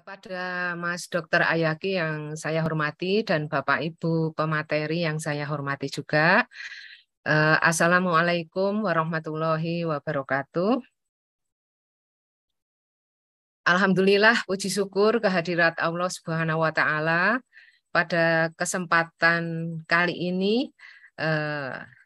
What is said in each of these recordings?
Kepada Mas Dr. Ayaki yang saya hormati dan Bapak Ibu pemateri yang saya hormati juga. Assalamualaikum warahmatullahi wabarakatuh. Alhamdulillah, puji syukur kehadirat Allah Subhanahu wa Ta'ala. Pada kesempatan kali ini,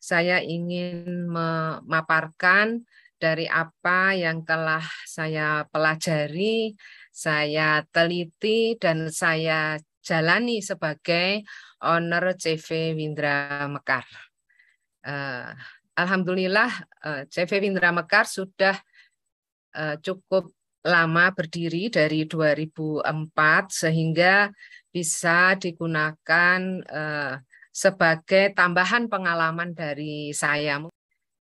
saya ingin memaparkan dari apa yang telah saya pelajari, saya teliti, dan saya jalani sebagai owner CV Windra Mekar. Alhamdulillah, CV Windra Mekar sudah cukup lama berdiri dari 2004 sehingga bisa digunakan sebagai tambahan pengalaman dari saya.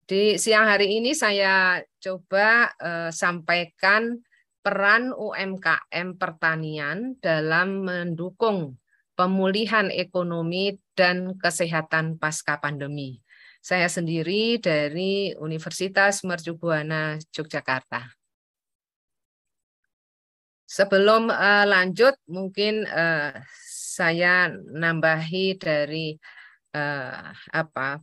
Di siang hari ini saya coba sampaikan peran UMKM pertanian dalam mendukung pemulihan ekonomi dan kesehatan pasca pandemi. Saya sendiri dari Universitas Mercubuana Yogyakarta. Sebelum lanjut, mungkin saya nambahi dari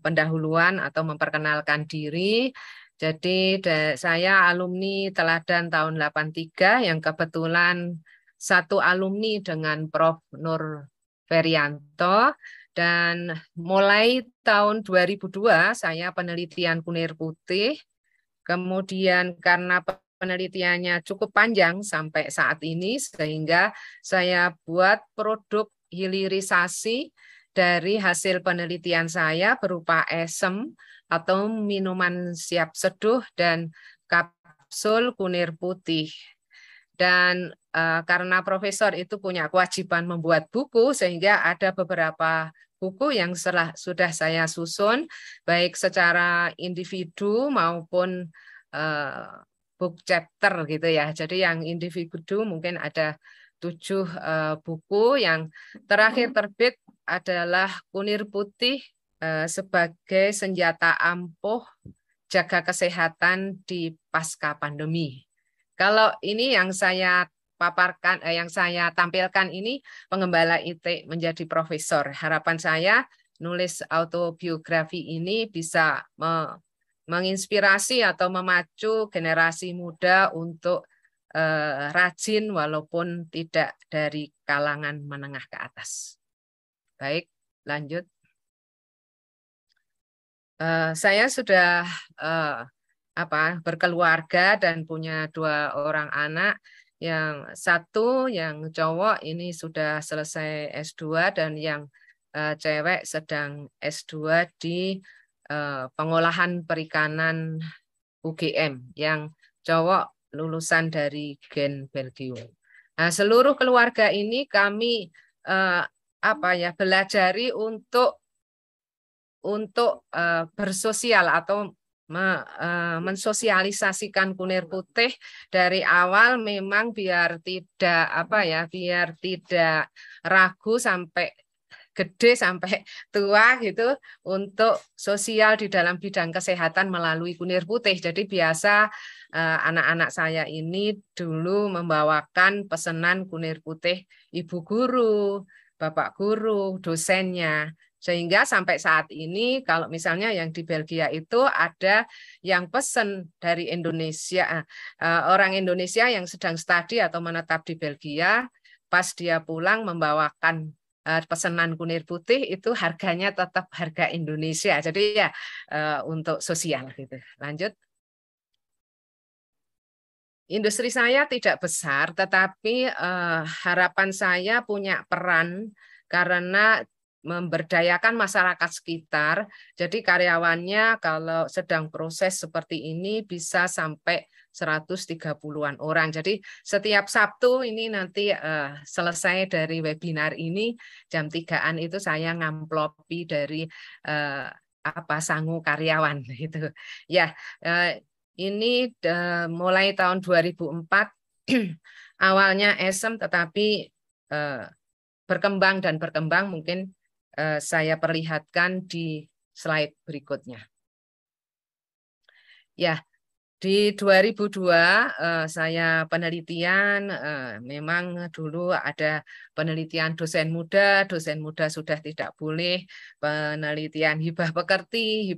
pendahuluan atau memperkenalkan diri. Jadi saya alumni Teladan tahun 83 yang kebetulan satu alumni dengan Prof. Nur Ferianto, dan mulai tahun 2002 saya penelitian kunir putih. Kemudian karena penelitiannya cukup panjang sampai saat ini, sehingga saya buat produk hilirisasi dari hasil penelitian saya berupa esem atau minuman siap seduh dan kapsul kunir putih. Dan karena profesor itu punya kewajiban membuat buku, sehingga ada beberapa buku yang sudah saya susun, baik secara individu maupun book chapter gitu ya. Jadi yang individu mungkin ada 7 buku. Yang terakhir terbit adalah Kunir Putih sebagai senjata ampuh jaga kesehatan di pasca pandemi. Kalau ini yang saya paparkan, yang saya tampilkan ini pengembala IT menjadi profesor. Harapan saya nulis autobiografi ini bisa menginspirasi atau memacu generasi muda untuk rajin walaupun tidak dari kalangan menengah ke atas. Baik, lanjut. Saya sudah berkeluarga dan punya 2 orang anak. Yang satu yang cowok ini sudah selesai S2 dan yang cewek sedang S2 di pengolahan perikanan UGM. Yang cowok lulusan dari Gen Belgium. Nah, seluruh keluarga ini kami belajari untuk bersosial atau mensosialisasikan kunir putih dari awal, memang biar tidak ragu sampai gede sampai tua gitu, untuk sosial di dalam bidang kesehatan melalui kunir putih. Jadi biasa anak-anak saya ini dulu membawakan pesanan kunir putih ibu guru, bapak guru, dosennya. Sehingga sampai saat ini kalau misalnya yang di Belgia itu ada yang pesen dari Indonesia, orang Indonesia yang sedang studi atau menetap di Belgia, pas dia pulang membawakan pesanan kunir putih, itu harganya tetap harga Indonesia. Jadi ya untuk sosial gitu. Lanjut. Industri saya tidak besar, tetapi harapan saya punya peran karena memberdayakan masyarakat sekitar. Jadi karyawannya kalau sedang proses seperti ini bisa sampai 130-an orang. Jadi setiap Sabtu ini nanti selesai dari webinar ini jam 3-an itu saya ngamplopi dari sangu karyawan gitu. Ya, ini mulai tahun 2004 awalnya esem, tetapi berkembang dan berkembang. Mungkin saya perlihatkan di slide berikutnya. Ya, Di 2002 saya penelitian, memang dulu ada penelitian dosen muda sudah tidak boleh, penelitian hibah pekerti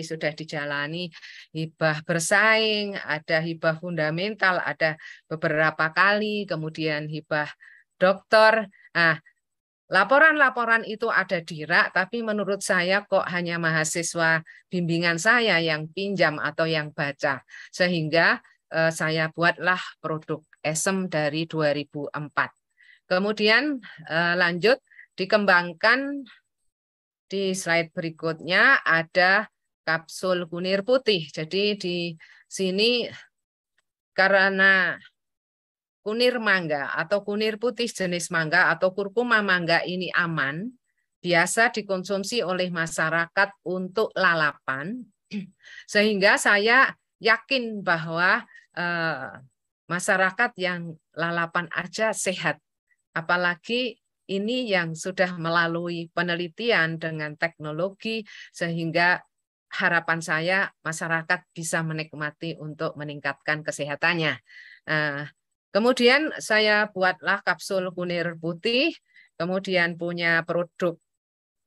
sudah dijalani, hibah bersaing, ada hibah fundamental, ada beberapa kali, kemudian hibah doktor. Nah, laporan-laporan itu ada di rak, tapi menurut saya kok hanya mahasiswa bimbingan saya yang pinjam atau yang baca. Sehingga saya buatlah produk ESEM dari 2004. Kemudian lanjut dikembangkan di slide berikutnya ada kapsul kunir putih. Jadi di sini karena kunir mangga atau kunir putih jenis mangga atau kurkuma mangga ini aman, biasa dikonsumsi oleh masyarakat untuk lalapan, sehingga saya yakin bahwa masyarakat yang lalapan aja sehat. Apalagi ini yang sudah melalui penelitian dengan teknologi, sehingga harapan saya masyarakat bisa menikmati untuk meningkatkan kesehatannya. Kemudian saya buatlah kapsul kunir putih, kemudian punya produk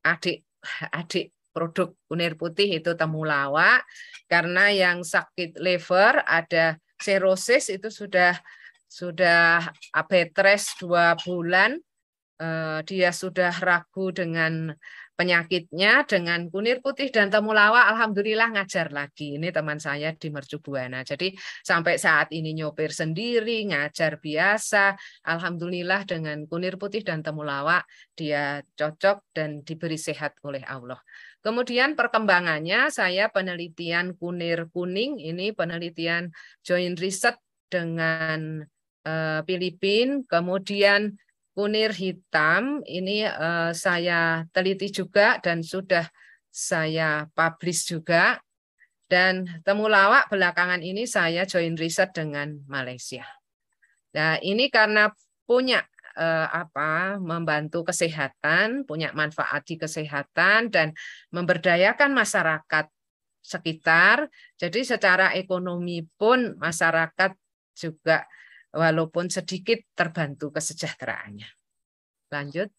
adik produk kunir putih itu temulawak, karena yang sakit liver ada serosis itu sudah bed rest 2 bulan, dia sudah ragu dengan penyakitnya, dengan kunir putih dan temulawak alhamdulillah ngajar lagi. Ini teman saya di Mercu Buana. Jadi sampai saat ini nyopir sendiri, ngajar biasa. Alhamdulillah dengan kunir putih dan temulawak dia cocok dan diberi sehat oleh Allah. Kemudian perkembangannya saya penelitian kunir kuning, ini penelitian joint research dengan Filipina, kemudian kunir hitam ini saya teliti juga dan sudah saya publish juga. Dan temulawak belakangan ini saya join riset dengan Malaysia. Nah, ini karena punya membantu kesehatan, punya manfaat di kesehatan dan memberdayakan masyarakat sekitar. Jadi secara ekonomi pun masyarakat juga walaupun sedikit terbantu kesejahteraannya. Lanjut.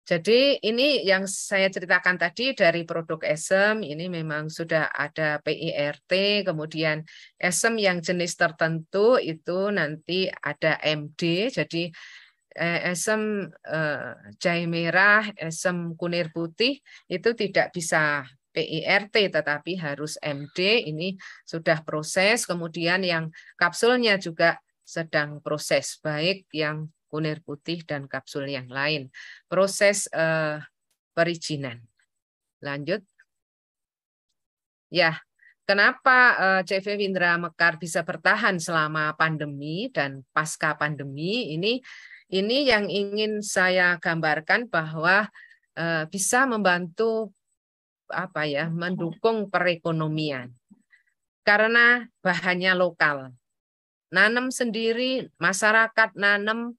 Jadi ini yang saya ceritakan tadi dari produk ESEM, ini memang sudah ada PIRT, kemudian ESEM yang jenis tertentu itu nanti ada MD, jadi ESEM jahe merah, ESEM kunir putih itu tidak bisa PIRT tetapi harus MD, ini sudah proses, kemudian yang kapsulnya juga sedang proses, baik yang kunir putih dan kapsul yang lain. Proses perizinan. Lanjut. Ya, kenapa CV Windra Mekar bisa bertahan selama pandemi dan pasca pandemi? Ini yang ingin saya gambarkan bahwa bisa membantu mendukung perekonomian. Karena bahannya lokal. Nanam sendiri, masyarakat nanam,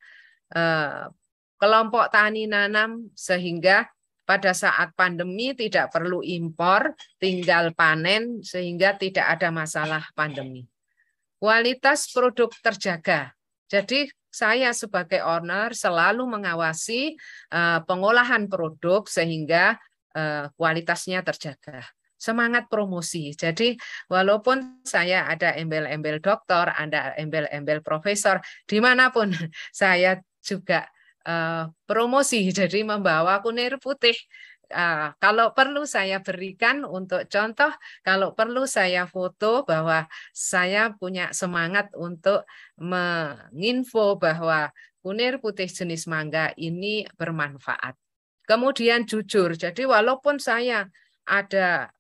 kelompok tani nanam, sehingga pada saat pandemi tidak perlu impor, tinggal panen sehingga tidak ada masalah pandemi. Kualitas produk terjaga. Jadi saya sebagai owner selalu mengawasi pengolahan produk sehingga kualitasnya terjaga. Semangat promosi. Jadi walaupun saya ada embel-embel doktor, ada embel-embel profesor, dimanapun saya juga promosi. Jadi membawa kunir putih. Kalau perlu saya berikan untuk contoh, kalau perlu saya foto bahwa saya punya semangat untuk menginfo bahwa kunir putih jenis mangga ini bermanfaat. Kemudian jujur, jadi walaupun saya ada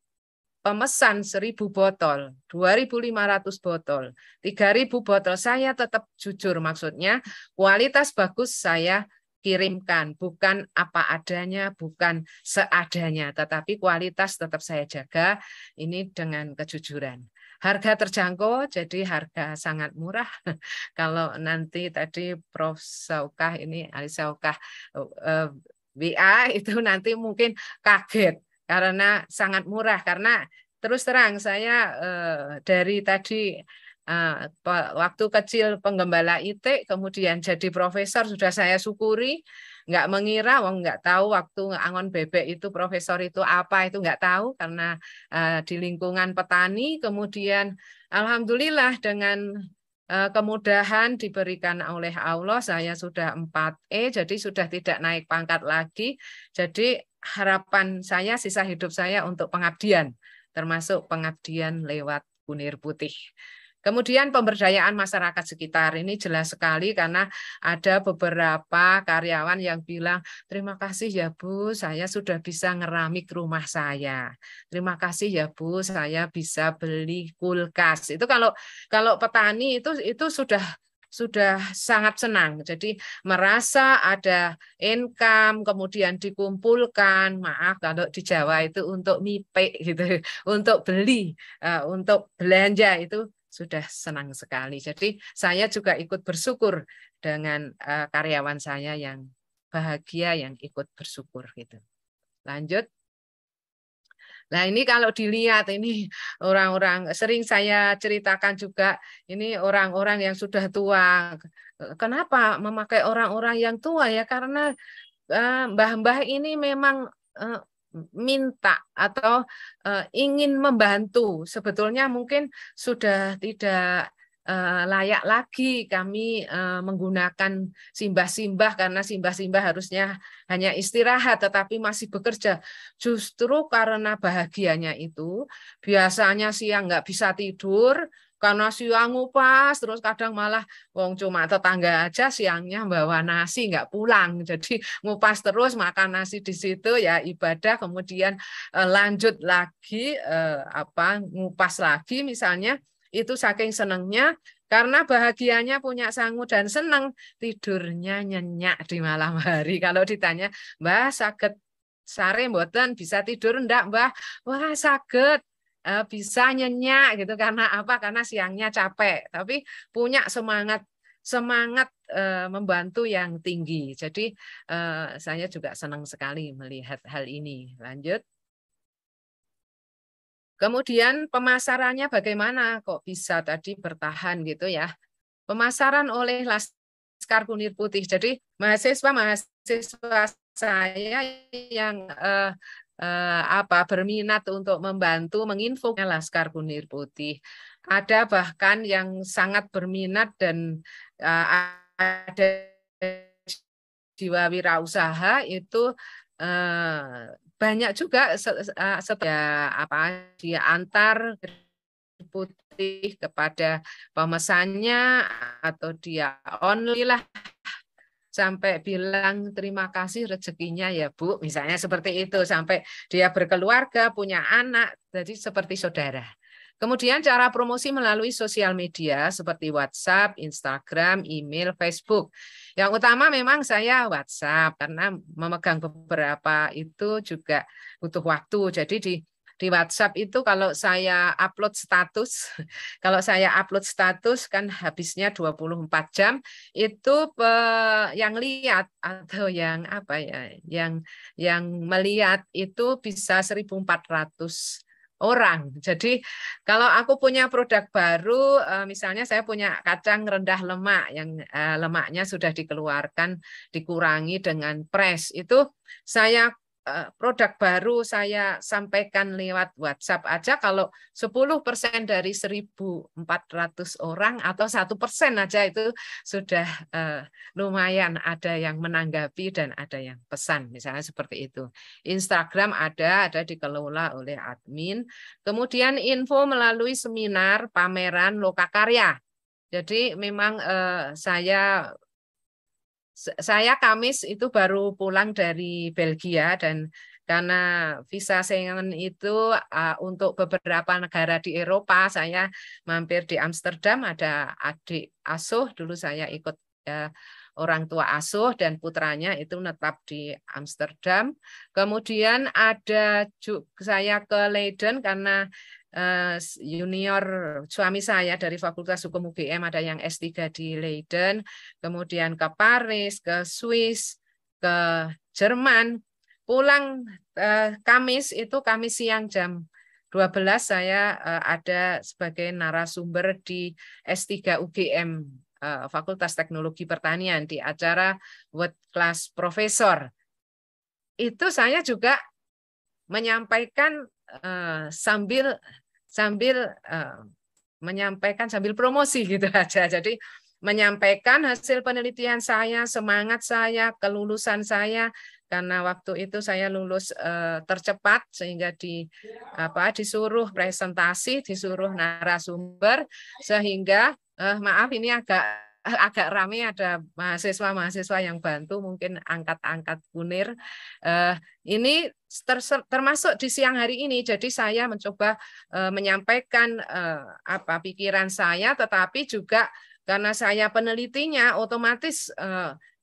pemesan 1.000 botol, 2.500 botol, 3.000 botol, saya tetap jujur, maksudnya kualitas bagus saya kirimkan, bukan apa adanya, bukan seadanya, tetapi kualitas tetap saya jaga, ini dengan kejujuran. Harga terjangkau, jadi harga sangat murah. Kalau nanti tadi Prof. Saukah, ini Ali Saukah WA itu nanti mungkin kaget, karena sangat murah, karena terus terang saya dari tadi waktu kecil penggembala IT, kemudian jadi profesor sudah saya syukuri. Nggak mengira, nggak tahu waktu Angon Bebek itu profesor itu apa, itu nggak tahu karena di lingkungan petani. Kemudian alhamdulillah dengan kemudahan diberikan oleh Allah, saya sudah 4E, jadi sudah tidak naik pangkat lagi. Jadi harapan saya sisa hidup saya untuk pengabdian, termasuk pengabdian lewat Kunir Putih. Kemudian pemberdayaan masyarakat sekitar ini jelas sekali karena ada beberapa karyawan yang bilang, terima kasih ya Bu, saya sudah bisa ngeramik rumah saya. Terima kasih ya Bu, saya bisa beli kulkas. Itu kalau petani itu sudah sangat senang. Jadi merasa ada income, kemudian dikumpulkan, maaf kalau di Jawa itu untuk mipek gitu, untuk beli, untuk belanja itu sudah senang sekali. Jadi saya juga ikut bersyukur dengan karyawan saya yang bahagia, yang ikut bersyukur gitu. Lanjut. Nah ini kalau dilihat ini orang-orang, sering saya ceritakan juga, ini orang-orang yang sudah tua. Kenapa memakai orang-orang yang tua ya? Karena mbah-mbah ini memang minta atau ingin membantu. Sebetulnya mungkin sudah tidak layak lagi kami menggunakan simbah-simbah karena simbah-simbah harusnya hanya istirahat tetapi masih bekerja. Justru karena bahagianya itu biasanya siang nggak bisa tidur karena siang ngupas, terus kadang malah cuma tetangga aja siangnya bawa nasi nggak pulang, jadi ngupas terus makan nasi di situ ya ibadah, kemudian lanjut lagi ngupas lagi misalnya, itu saking senengnya karena bahagianya punya sangu dan seneng tidurnya nyenyak di malam hari. Kalau ditanya, Mbah saged sare mboten bisa tidur ndak Mbah? Wah saged. Bisa nyenyak gitu karena apa? Karena siangnya capek, tapi punya semangat membantu yang tinggi. Jadi saya juga senang sekali melihat hal ini. Lanjut. Kemudian pemasarannya bagaimana kok bisa tadi bertahan gitu ya? Pemasaran oleh Laskar Kunir Putih. Jadi mahasiswa saya yang berminat untuk membantu menginfokan Laskar Kunir Putih. Ada bahkan yang sangat berminat dan ada jiwa wirausaha itu banyak juga dia antar putih kepada pemesannya atau dia online lah sampai bilang terima kasih rezekinya ya Bu, misalnya seperti itu, sampai dia berkeluarga, punya anak, jadi seperti saudara. Kemudian cara promosi melalui sosial media seperti WhatsApp, Instagram, email, Facebook. Yang utama memang saya WhatsApp karena memegang beberapa itu juga butuh waktu. Jadi di WhatsApp itu kalau saya upload status kan habisnya 24 jam, itu yang lihat atau yang yang melihat itu bisa 1.400 orang. Jadi kalau aku punya produk baru, misalnya saya punya kacang rendah lemak yang lemaknya sudah dikeluarkan, dikurangi dengan press, itu saya produk baru saya sampaikan lewat WhatsApp aja, kalau 10% dari 1.400 orang atau 1% aja itu sudah lumayan ada yang menanggapi dan ada yang pesan, misalnya seperti itu. Instagram ada dikelola oleh admin. Kemudian info melalui seminar, pameran, lokakarya. Jadi memang saya Kamis itu baru pulang dari Belgia dan karena visa Schengen itu untuk beberapa negara di Eropa, saya mampir di Amsterdam, ada adik asuh, dulu saya ikut orang tua asuh dan putranya itu menetap di Amsterdam. Kemudian ada saya ke Leiden karena junior suami saya dari Fakultas Hukum UGM ada yang S3 di Leiden, kemudian ke Paris, ke Swiss, ke Jerman. Pulang Kamis siang jam saya ada sebagai narasumber di S3 UGM Fakultas Teknologi Pertanian di acara World Class Professor. Itu saya juga menyampaikan sambil menyampaikan sambil promosi gitu aja. Jadi menyampaikan hasil penelitian saya, semangat saya, kelulusan saya, karena waktu itu saya lulus tercepat sehingga disuruh presentasi, disuruh narasumber, sehingga maaf ini agak ramai, ada mahasiswa yang bantu mungkin angkat-angkat kunir. Ini termasuk di siang hari ini, jadi saya mencoba menyampaikan pikiran saya, tetapi juga karena saya penelitinya otomatis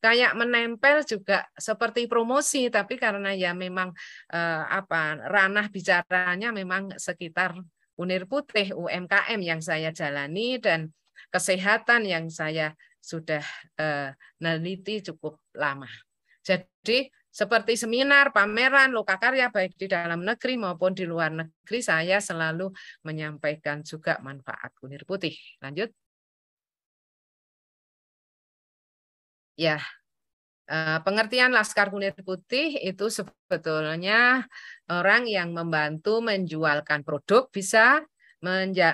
kayak menempel juga seperti promosi, tapi karena ya memang ranah bicaranya memang sekitar Kunir Putih, UMKM yang saya jalani, dan kesehatan yang saya sudah meneliti cukup lama. Jadi seperti seminar, pameran, lokakarya baik di dalam negeri maupun di luar negeri, saya selalu menyampaikan juga manfaat Kunir Putih. Lanjut. Ya, pengertian Laskar Kunir Putih itu sebetulnya orang yang membantu menjualkan produk, bisa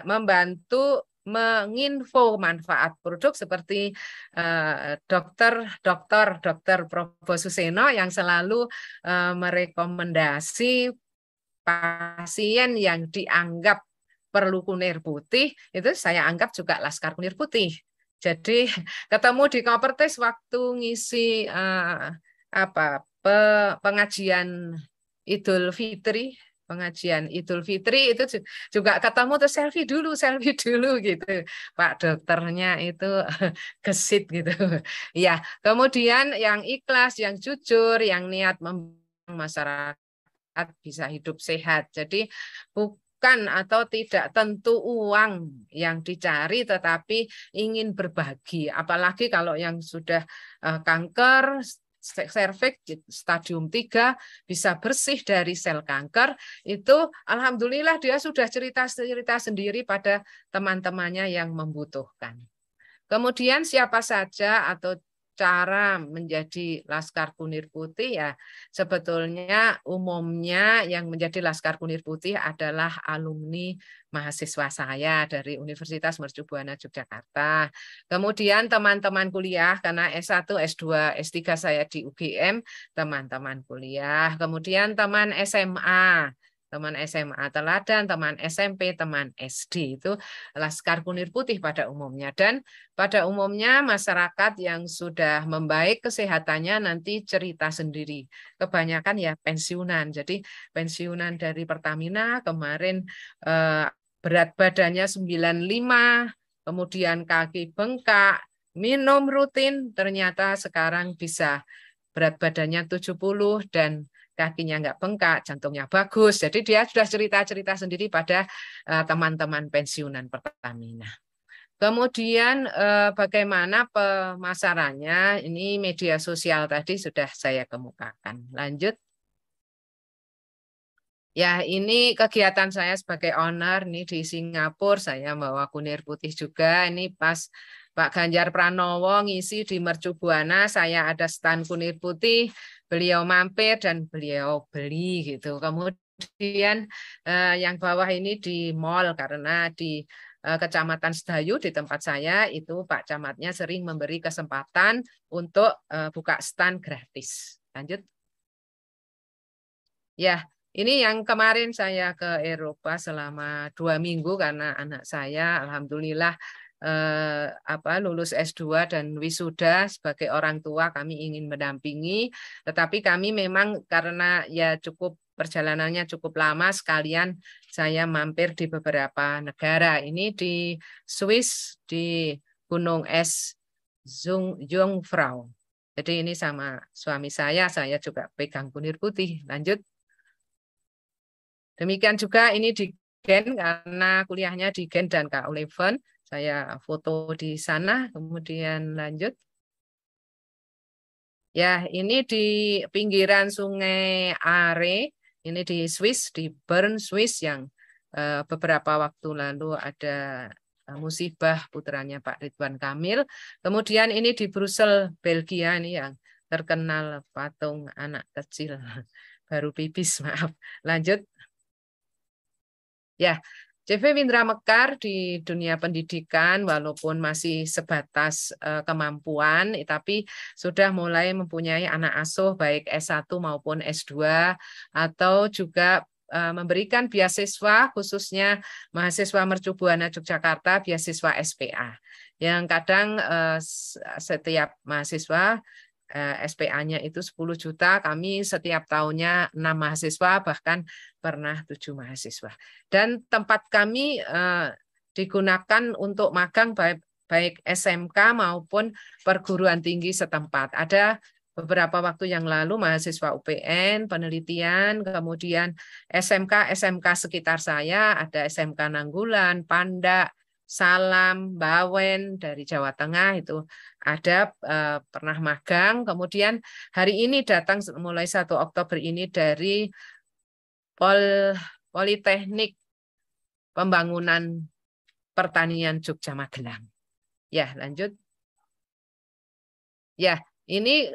membantu menginfo manfaat produk, seperti dokter Probo Suseno yang selalu merekomendasi pasien yang dianggap perlu kunir putih, itu saya anggap juga Laskar Kunir Putih. Jadi ketemu di Kopertis waktu ngisi pengajian Idul Fitri, itu juga ketemu, terus selfie dulu gitu. Pak dokternya itu gesit gitu. Ya, kemudian yang ikhlas, yang jujur, yang niat membangun masyarakat bisa hidup sehat. Jadi bukan atau tidak tentu uang yang dicari, tetapi ingin berbagi. Apalagi kalau yang sudah kanker serviks stadium 3 bisa bersih dari sel kanker, itu alhamdulillah dia sudah cerita-cerita sendiri pada teman-temannya yang membutuhkan. Kemudian siapa saja atau cara menjadi Laskar Kunir Putih, ya sebetulnya umumnya yang menjadi Laskar Kunir Putih adalah alumni mahasiswa saya dari Universitas Mercu Buana Yogyakarta. Kemudian teman-teman kuliah, karena S1, S2, S3 saya di UGM, teman-teman kuliah. Kemudian teman SMA teladan, teman SMP, teman SD, itu Laskar Kunir Putih pada umumnya. Dan pada umumnya masyarakat yang sudah membaik kesehatannya nanti cerita sendiri. Kebanyakan ya pensiunan. Jadi pensiunan dari Pertamina kemarin berat badannya 95, kemudian kaki bengkak, minum rutin, ternyata sekarang bisa berat badannya 70 dan kakinya nggak bengkak, jantungnya bagus. Jadi dia sudah cerita-cerita sendiri pada teman-teman pensiunan Pertamina. Kemudian bagaimana pemasarannya? Ini media sosial tadi sudah saya kemukakan. Lanjut. Ya, ini kegiatan saya sebagai owner nih di Singapura. Saya bawa Kunir Putih juga. Ini pas Pak Ganjar Pranowo ngisi di Mercu Buana, saya ada stand Kunir Putih, beliau mampir dan beliau beli gitu. Kemudian yang bawah ini di mall, karena di Kecamatan Sedayu di tempat saya itu Pak Camatnya sering memberi kesempatan untuk buka stand gratis. Lanjut. Ya, ini yang kemarin saya ke Eropa selama 2 minggu karena anak saya alhamdulillah lulus S2 dan wisuda. Sebagai orang tua kami ingin mendampingi, tetapi kami memang karena ya perjalanannya cukup lama, sekalian saya mampir di beberapa negara. Ini di Swiss, di Gunung Es Jungfrau. Jadi ini sama suami saya juga pegang Kunir Putih. Lanjut. Demikian juga ini di Gen, karena kuliahnya di Gen dan KU11. Saya foto di sana, kemudian lanjut. Ya, ini di pinggiran Sungai Are, ini di Swiss, di Bern, Swiss, yang beberapa waktu lalu ada musibah putranya Pak Ridwan Kamil. Kemudian ini di Brussel, Belgia ini yang terkenal patung anak kecil baru pipis, maaf. Lanjut. Ya, CV Windra Mekar di dunia pendidikan walaupun masih sebatas kemampuan, tapi sudah mulai mempunyai anak asuh baik S1 maupun S2 atau juga memberikan beasiswa khususnya mahasiswa Mercu Buana Yogyakarta, beasiswa SPA. Yang kadang setiap mahasiswa SPA-nya itu 10 juta, kami setiap tahunnya 6 mahasiswa, bahkan pernah 7 mahasiswa. Dan tempat kami digunakan untuk magang baik SMK maupun perguruan tinggi setempat. Ada beberapa waktu yang lalu mahasiswa UPN, penelitian, kemudian SMK sekitar saya, ada SMK Nanggulan, Panda, Salam, Bawen dari Jawa Tengah itu ada pernah magang. Kemudian hari ini datang mulai 1 Oktober ini dari Politeknik Pembangunan Pertanian Jogja Magelang. Ya, lanjut. Ya, ini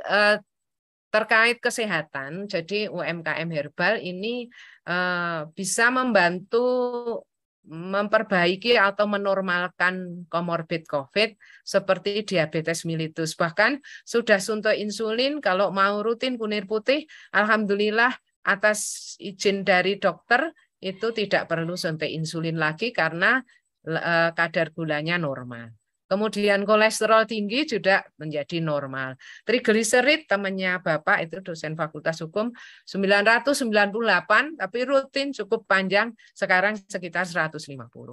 terkait kesehatan. Jadi UMKM Herbal ini bisa membantu memperbaiki atau menormalkan komorbid COVID seperti diabetes mellitus. Bahkan sudah suntik insulin, kalau mau rutin kunir putih, alhamdulillah atas izin dari dokter itu tidak perlu suntik insulin lagi karena kadar gulanya normal. Kemudian kolesterol tinggi juga menjadi normal. Trigliserid temannya Bapak itu dosen Fakultas Hukum 998, tapi rutin cukup panjang, sekarang sekitar 150.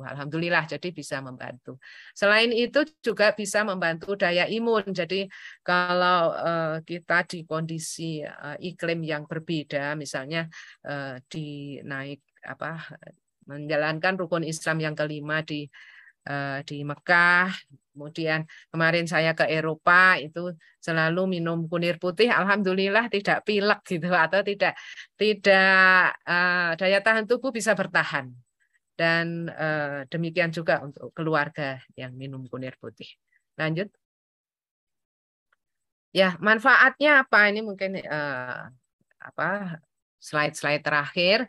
Alhamdulillah, jadi bisa membantu. Selain itu juga bisa membantu daya imun. Jadi kalau kita di kondisi iklim yang berbeda, misalnya naik menjalankan rukun Islam yang kelima di Mekah, kemudian kemarin saya ke Eropa itu selalu minum kunir putih, alhamdulillah tidak pilek gitu atau tidak daya tahan tubuh bisa bertahan. Dan demikian juga untuk keluarga yang minum kunir putih. Lanjut. Ya, manfaatnya apa? Ini mungkin slide-slide terakhir.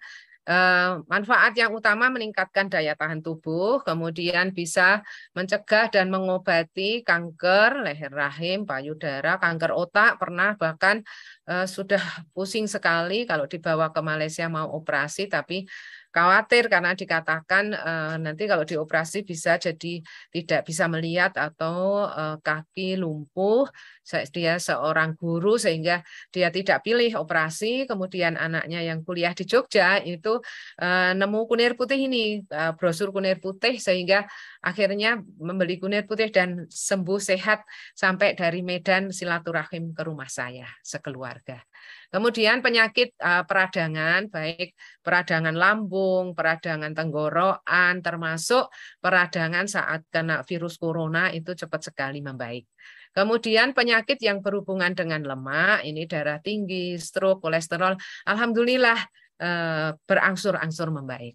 Manfaat yang utama meningkatkan daya tahan tubuh, kemudian bisa mencegah dan mengobati kanker leher rahim, payudara, kanker otak, pernah bahkan sudah pusing sekali kalau dibawa ke Malaysia mau operasi, tapi khawatir karena dikatakan nanti kalau dioperasi bisa jadi tidak bisa melihat atau kaki lumpuh. Dia seorang guru sehingga dia tidak pilih operasi. Kemudian anaknya yang kuliah di Jogja itu nemu kunir putih ini, brosur kunir putih, sehingga akhirnya membeli kunir putih dan sembuh sehat sampai dari Medan silaturahim ke rumah saya sekeluarga. Kemudian penyakit peradangan, baik peradangan lambung, peradangan tenggorokan, termasuk peradangan saat kena virus corona itu cepat sekali membaik. Kemudian penyakit yang berhubungan dengan lemak, ini darah tinggi, stroke, kolesterol, alhamdulillah berangsur-angsur membaik.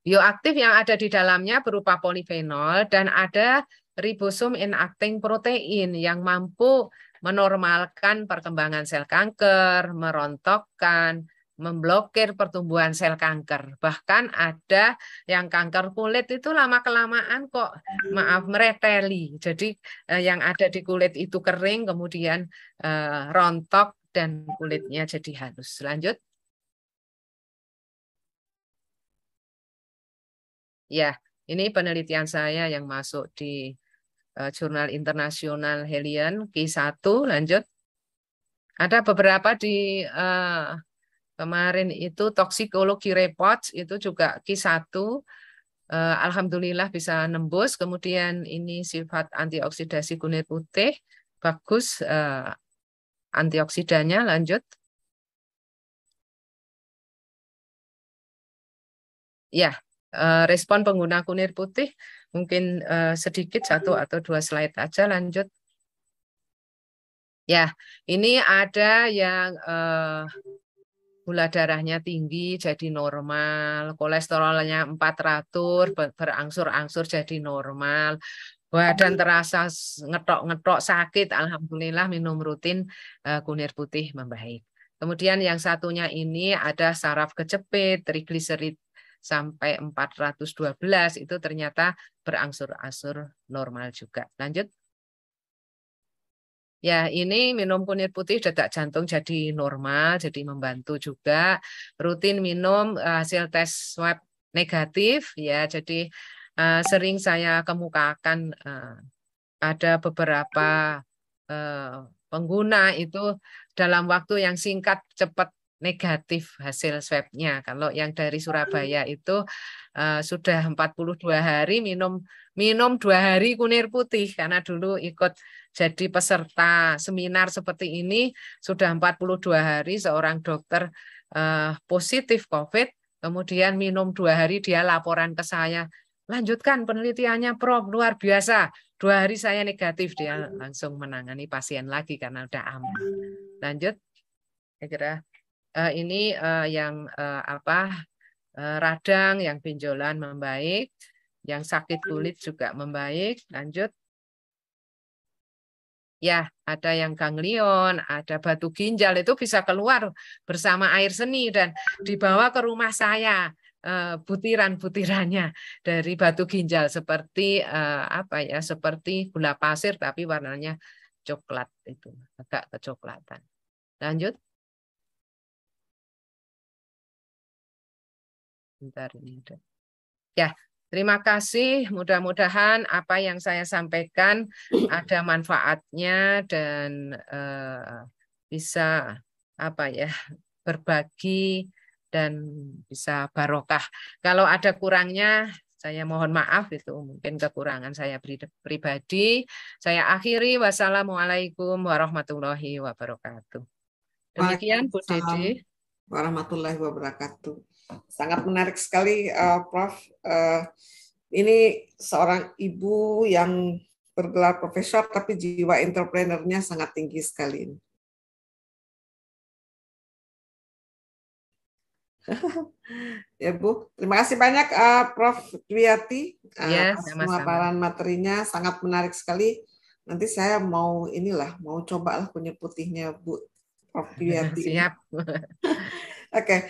Bioaktif yang ada di dalamnya berupa polifenol dan ada ribosom inacting protein yang mampu menormalkan perkembangan sel kanker, merontokkan, memblokir pertumbuhan sel kanker. Bahkan ada yang kanker kulit itu lama-kelamaan kok, mereteli. Jadi yang ada di kulit itu kering, kemudian rontok dan kulitnya jadi halus. Lanjut. Ya, ini penelitian saya yang masuk di jurnal internasional Helian Q1. Lanjut. Ada beberapa di kemarin itu toxicology reports itu juga Q1. Alhamdulillah bisa nembus. Kemudian ini sifat antioksidasi kunir putih. Bagus antioksidannya. Lanjut. Ya, respon pengguna kunir putih mungkin sedikit 1 atau 2 slide aja. Lanjut. Ya, ini ada yang gula darahnya tinggi jadi normal, kolesterolnya 400 berangsur-angsur jadi normal, badan terasa ngetok-ngetok sakit, alhamdulillah minum rutin kunir putih membaik. Kemudian yang satunya ini ada saraf kejepit, trigliserid sampai 412 itu ternyata berangsur-angsur normal juga. Lanjut. Ya, ini minum kunir putih detak jantung jadi normal, jadi membantu juga. Rutin minum hasil tes swab negatif, ya. Jadi sering saya kemukakan ada beberapa pengguna itu dalam waktu yang singkat cepat negatif hasil swabnya. Kalau yang dari Surabaya itu sudah 42 hari minum 2 hari kunir putih karena dulu ikut jadi peserta seminar seperti ini sudah 42 hari seorang dokter positif COVID, kemudian minum 2 hari dia laporan ke saya, lanjutkan penelitiannya Prof, luar biasa. 2 hari saya negatif, dia langsung menangani pasien lagi karena udah aman. Lanjut, saya kira ini yang radang, yang benjolan membaik, yang sakit kulit juga membaik. Lanjut. Ya, ada yang ganglion, ada batu ginjal, itu bisa keluar bersama air seni dan dibawa ke rumah saya butiran-butirannya dari batu ginjal seperti seperti gula pasir tapi warnanya coklat, itu agak kecoklatan. Lanjut. Bentar ini udah. Ya, terima kasih. Mudah-mudahan apa yang saya sampaikan ada manfaatnya dan bisa berbagi dan bisa barokah. Kalau ada kurangnya, saya mohon maaf, itu mungkin kekurangan saya pribadi. Saya akhiri. Wassalamualaikum warahmatullahi wabarakatuh. Demikian Bu Dede. Warahmatullahi wabarakatuh. Sangat menarik sekali, Prof. Ini seorang ibu yang bergelar profesor, tapi jiwa entrepreneurnya sangat tinggi sekali. Ya Bu, terima kasih banyak Prof. Dwiyati atas pemaparan materinya, sangat menarik sekali. Nanti saya mau coba lah kunir putihnya Bu Prof. Dwiyati. Siap. Oke.